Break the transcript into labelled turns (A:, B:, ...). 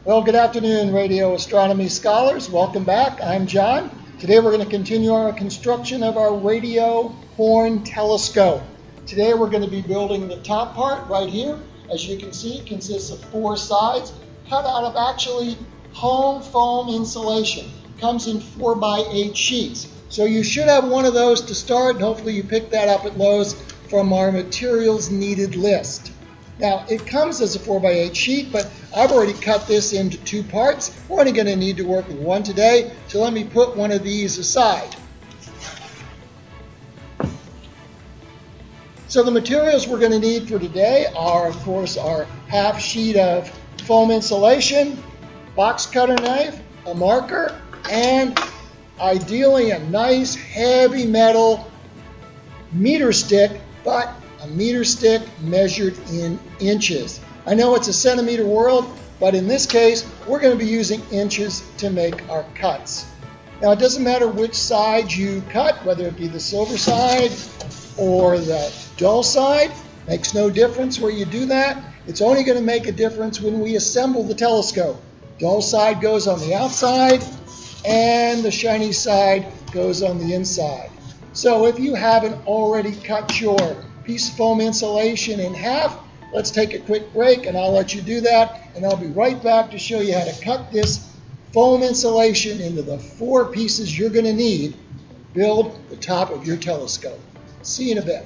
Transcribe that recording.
A: Well, good afternoon, radio astronomy scholars. Welcome back. I'm John. Today we're going to continue our construction of our radio horn telescope. Today we're going to be building the top part right here. As you can see, it consists of 4 sides cut out of actually home foam insulation. It comes in 4x8 sheets. So you should have one of those to start, and hopefully you picked that up at Lowe's from our materials needed list. Now, it comes as a 4x8 sheet, but I've already cut this into 2 parts. We're only going to need to work with one today, so let me put one of these aside. So the materials we're going to need for today are, of course, our half sheet of foam insulation, box cutter knife, a marker, and ideally a nice heavy metal meter stick, but a meter stick measured in inches. I know it's a centimeter world, but in this case, we're going to be using inches to make our cuts. Now, it doesn't matter which side you cut, whether it be the silver side or the dull side. Makes no difference where you do that. It's only going to make a difference when we assemble the telescope. Dull side goes on the outside, and the shiny side goes on the inside. So if you haven't already cut your piece of foam insulation in half, let's take a quick break and I'll let you do that, and I'll be right back to show you how to cut this foam insulation into the 4 pieces you're going to need to build the top of your telescope. See you in a bit.